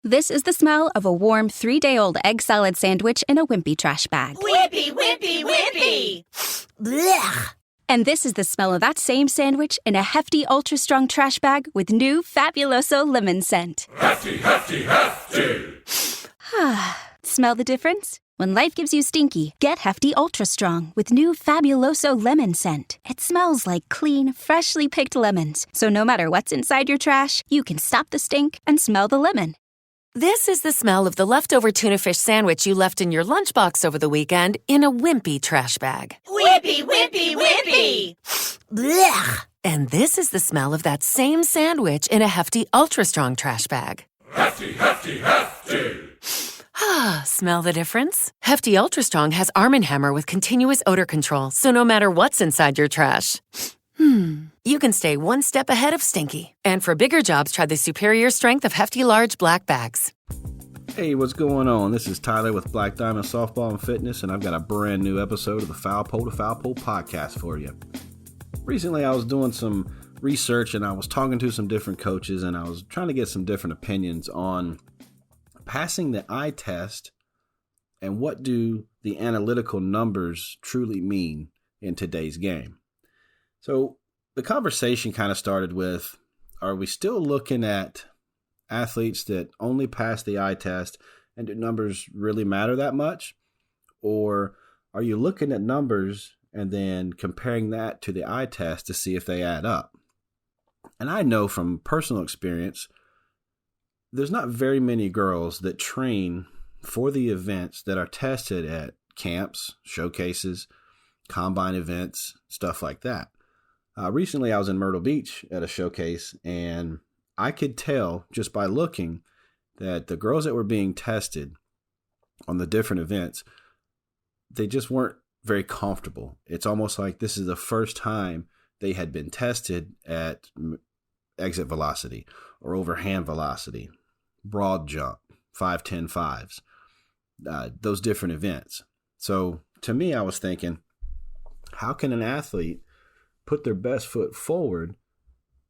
This is the smell of a warm 3-day-old egg salad sandwich in a wimpy trash bag. Wimpy, wimpy, wimpy! Blech! And this is the smell of that same sandwich in a hefty, ultra-strong trash bag with new Fabuloso lemon scent. Hefty, hefty, hefty! Smell the difference? When life gives you stinky, get Hefty Ultra Strong with new Fabuloso lemon scent. It smells like clean, freshly picked lemons. So no matter what's inside your trash, you can stop the stink and smell the lemon. This is the smell of the leftover tuna fish sandwich you left in your lunchbox over the weekend in a wimpy trash bag. Wimpy, wimpy, wimpy! Blech! And this is the smell of that same sandwich in a Hefty Ultra Strong trash bag. Hefty, hefty, hefty! Smell the difference? Hefty Ultra Strong has Arm & Hammer with continuous odor control, so no matter what's inside your trash, you can stay one step ahead of stinky. And for bigger jobs, try the superior strength of Hefty Large Black Bags. Hey, what's going on? This is Tyler with Black Diamond Softball and Fitness, and I've got a brand new episode of the Foul Pole to Foul Pole podcast for you. Recently, I was doing some research, and I was talking to some different coaches, and I was trying to get some different opinions on passing the eye test and what do the analytical numbers truly mean in today's game. So the conversation kind of started with, are we still looking at athletes that only pass the eye test, and do numbers really matter that much? Or are you looking at numbers and then comparing that to the eye test to see if they add up? And I know from personal experience, there's not very many girls that train for the events that are tested at camps, showcases, combine events, stuff like that. Recently, I was in Myrtle Beach at a showcase, and I could tell just by looking that the girls that were being tested on the different events, they just weren't very comfortable. It's almost like this is the first time they had been tested at exit velocity or overhand velocity, broad jump, 5-10 fives, those different events. So to me, I was thinking, how can an athlete put their best foot forward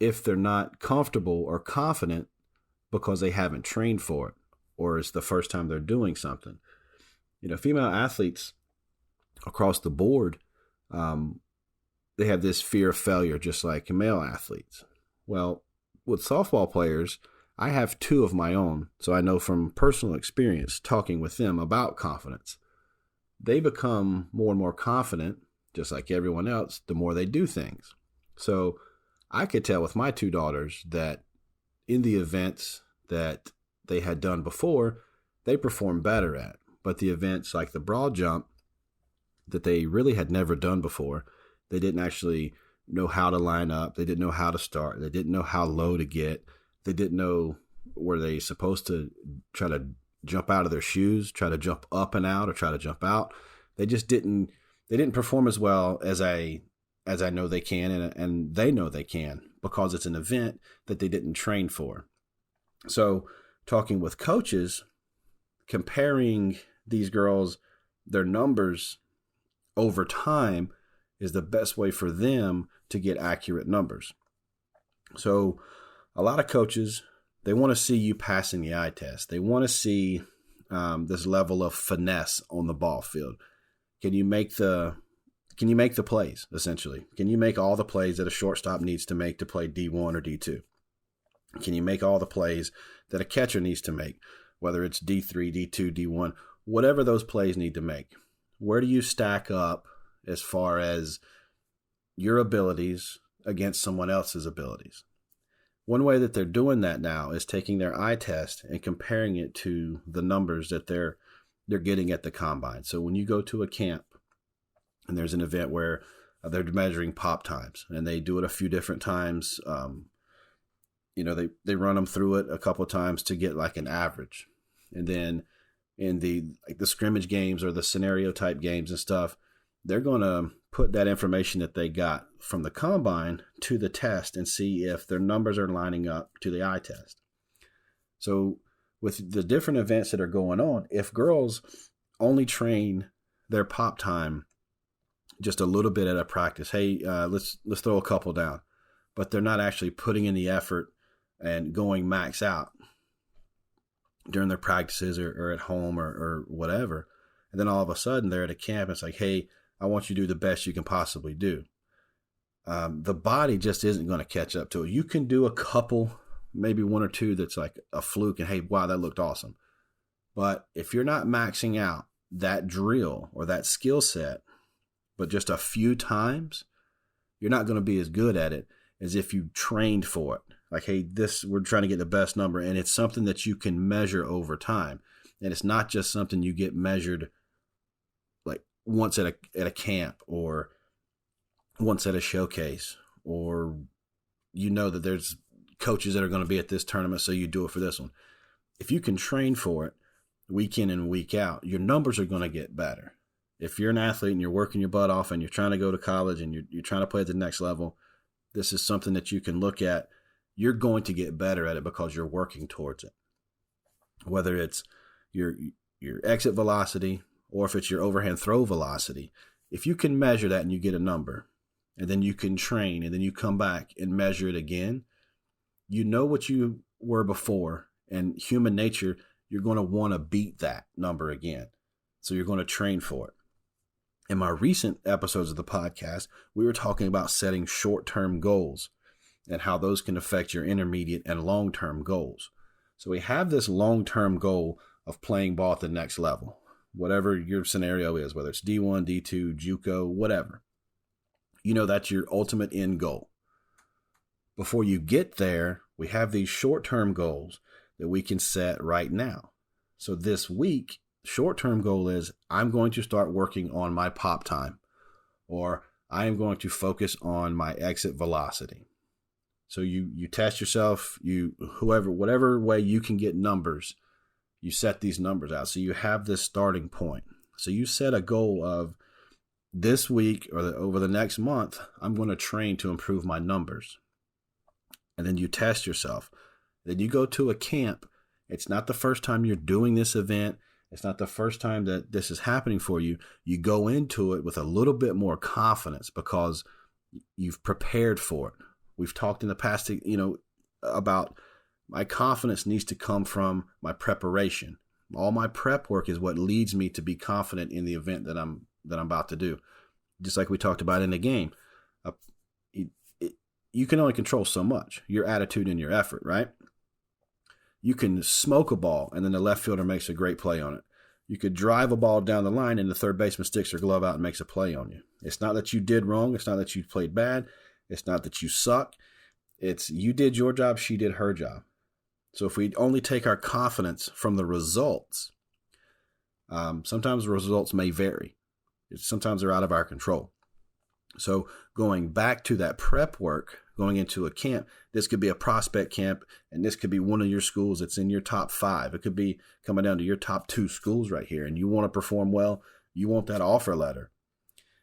if they're not comfortable or confident because they haven't trained for it, or it's the first time they're doing something? You know, female athletes across the board, they have this fear of failure just like male athletes. Well, with softball players, I have two of my own, so I know from personal experience talking with them about confidence. They become more and more confident, just like everyone else, the more they do things. So I could tell with my two daughters that in the events that they had done before, they performed better at. But the events like the broad jump that they really had never done before, they didn't actually know how to line up. They didn't know how to start. They didn't know how low to get. They didn't know, were they supposed to try to jump out of their shoes, try to jump up and out, or try to jump out. They just didn't perform as well as I know they can, and they know they can, because it's an event that they didn't train for. So talking with coaches, comparing these girls, their numbers over time is the best way for them to get accurate numbers. So a lot of coaches, they want to see you passing the eye test. They want to see this level of finesse on the ball field. Can you make the plays, essentially? Can you make all the plays that a shortstop needs to make to play D1 or D2? Can you make all the plays that a catcher needs to make, whether it's D3, D2, D1, whatever those plays need to make? Where do you stack up as far as your abilities against someone else's abilities? One way that they're doing that now is taking their eye test and comparing it to the numbers that they're getting at the combine. So when you go to a camp and there's an event where they're measuring pop times, and they do it a few different times, they run them through it a couple of times to get like an average. And then in the scrimmage games or the scenario type games and stuff, they're going to put that information that they got from the combine to the test and see if their numbers are lining up to the eye test. So with the different events that are going on, if girls only train their pop time just a little bit at a practice, hey, let's throw a couple down, but they're not actually putting in the effort and going max out, during their practices or at home or whatever. And then all of a sudden they're at a camp. And it's like, hey, I want you to do the best you can possibly do. The body just isn't going to catch up to it. You can do a couple, maybe one or two that's like a fluke and, hey, wow, that looked awesome. But if you're not maxing out that drill or that skill set, but just a few times, you're not going to be as good at it as if you trained for it. Like, hey, we're trying to get the best number, and it's something that you can measure over time. And it's not just something you get measured like once at a camp or once at a showcase, or that there's coaches that are going to be at this tournament, so you do it for this one. If you can train for it week in and week out, your numbers are going to get better. If you're an athlete and you're working your butt off and you're trying to go to college and you're trying to play at the next level, this is something that you can look at. You're going to get better at it because you're working towards it. Whether it's your exit velocity or if it's your overhand throw velocity, if you can measure that and you get a number, and then you can train and then you come back and measure it again, you know what you were before, and human nature, you're going to want to beat that number again. So you're going to train for it. In my recent episodes of the podcast, we were talking about setting short-term goals and how those can affect your intermediate and long-term goals. So we have this long-term goal of playing ball at the next level, whatever your scenario is, whether it's D1, D2, JUCO, whatever. That's your ultimate end goal. Before you get there, we have these short-term goals that we can set right now. So this week, short-term goal is I'm going to start working on my pop time, or I am going to focus on my exit velocity. So you test yourself, whatever way you can get numbers, you set these numbers out. So you have this starting point. So you set a goal of this week or over the next month, I'm going to train to improve my numbers. And then you test yourself. Then you go to a camp. It's not the first time you're doing this event. It's not the first time that this is happening for you. You go into it with a little bit more confidence because you've prepared for it. We've talked in the past, about my confidence needs to come from my preparation. All my prep work is what leads me to be confident in the event that I'm about to do. Just like we talked about in the game, you can only control so much, your attitude and your effort, right? You can smoke a ball and then the left fielder makes a great play on it. You could drive a ball down the line and the third baseman sticks her glove out and makes a play on you. It's not that you did wrong. It's not that you played bad. It's not that you suck. It's you did your job, she did her job. So if we only take our confidence from the results, sometimes the results may vary. Sometimes they're out of our control. So going back to that prep work, going into a camp, this could be a prospect camp, and this could be one of your schools that's in your top 5. It could be coming down to your top 2 schools right here, and you want to perform well. You want that offer letter,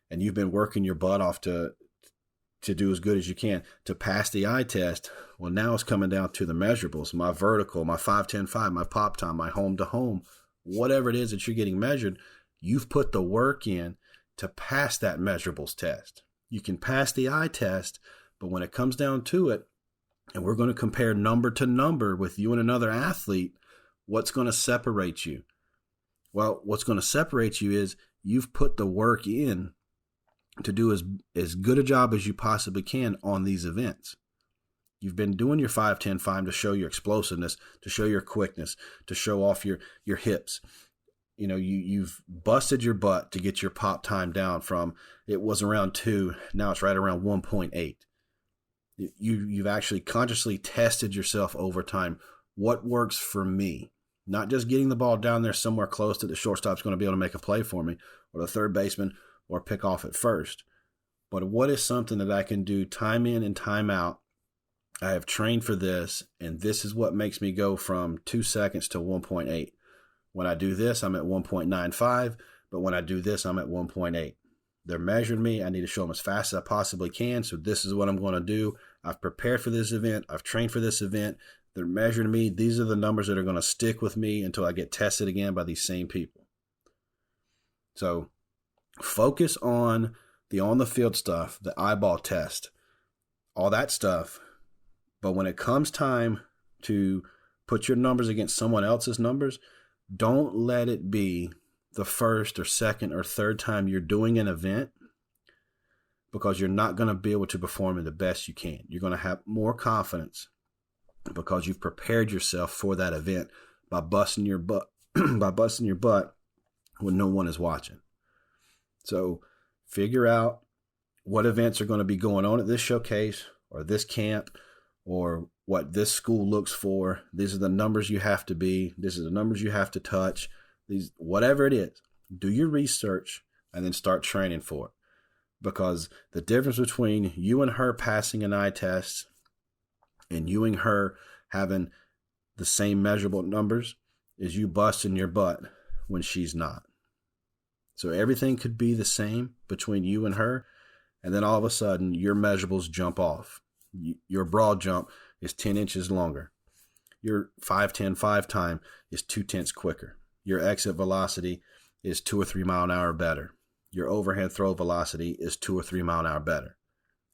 and you've been working your butt off to do as good as you can to pass the eye test. Well, now it's coming down to the measurables, my vertical, my 5-10-5, my pop time, my home to home, whatever it is that you're getting measured. You've put the work in to pass that measurables test. You can pass the eye test, but when it comes down to it, and we're going to compare number to number with you and another athlete, what's going to separate you? Well, what's going to separate you is you've put the work in to do as good a job as you possibly can on these events. You've been doing your 5-10-5 to show your explosiveness, to show your quickness, to show off your hips. You've busted your butt to get your pop time down from, it was around 2, now it's right around 1.8. You've actually consciously tested yourself over time. What works for me? Not just getting the ball down there somewhere close that the shortstop's going to be able to make a play for me, or the third baseman, or pick off at first. But what is something that I can do time in and time out? I have trained for this, and this is what makes me go from 2 seconds to 1.8. When I do this, I'm at 1.95, but when I do this, I'm at 1.8. They're measuring me. I need to show them as fast as I possibly can, so this is what I'm going to do. I've prepared for this event. I've trained for this event. They're measuring me. These are the numbers that are going to stick with me until I get tested again by these same people. So focus on the on-the-field stuff, the eyeball test, all that stuff. But when it comes time to put your numbers against someone else's numbers, don't let it be the first or second or third time you're doing an event, because you're not going to be able to perform it the best you can. You're going to have more confidence because you've prepared yourself for that event by busting your butt when no one is watching. So figure out what events are going to be going on at this showcase or this camp, or what this school looks for. These are the numbers you have to be. These are the numbers you have to touch. Whatever it is, do your research and then start training for it. Because the difference between you and her passing an eye test and you and her having the same measurable numbers is you busting your butt when she's not. So everything could be the same between you and her, and then all of a sudden your measurables jump off. Your broad jump is 10 inches longer. Your 5-10 5 time is 2/10 quicker. Your exit velocity is 2 or 3 mile an hour better. Your overhand throw velocity is 2 or 3 mile an hour better.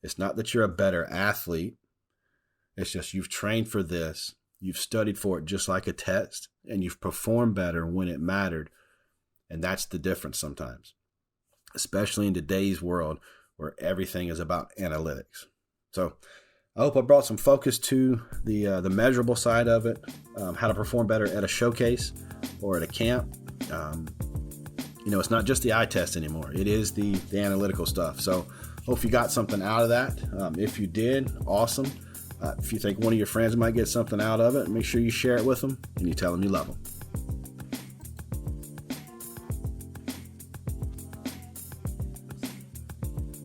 It's not that you're a better athlete. It's just you've trained for this. You've studied for it just like a test, and you've performed better when it mattered. And that's the difference sometimes, especially in today's world where everything is about analytics. So I hope I brought some focus to the measurable side of it, how to perform better at a showcase or at a camp. It's not just the eye test anymore. It is the analytical stuff. So hope you got something out of that. If you did, awesome. If you think one of your friends might get something out of it, make sure you share it with them and you tell them you love them.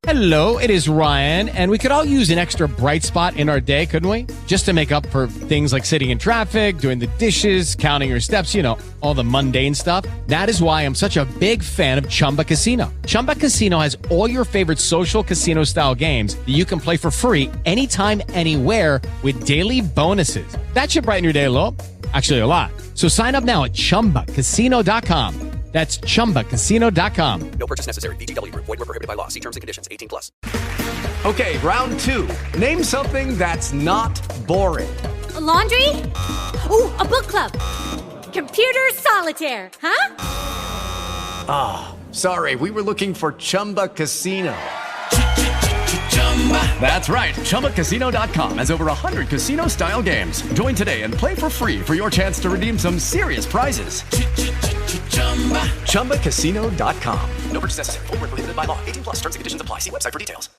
Hello, it is Ryan, and we could all use an extra bright spot in our day, couldn't we? Just to make up for things like sitting in traffic, doing the dishes, counting your steps, all the mundane stuff. That is why I'm such a big fan of Chumba Casino. Chumba Casino has all your favorite social casino-style games that you can play for free anytime, anywhere with daily bonuses. That should brighten your day a little. Actually, a lot. So sign up now at ChumbaCasino.com. That's ChumbaCasino.com. No purchase necessary. VGW Group. Void where prohibited by law. See terms and conditions. 18+. Okay, round two. Name something that's not boring. A laundry? Ooh, a book club. Computer solitaire, huh? Sorry, we were looking for Chumba Casino. That's right. ChumbaCasino.com has over 100 casino-style games. Join today and play for free for your chance to redeem some serious prizes. ChumbaCasino.com. No purchase necessary. Void where prohibited by law. 18+. Terms and conditions apply. See website for details.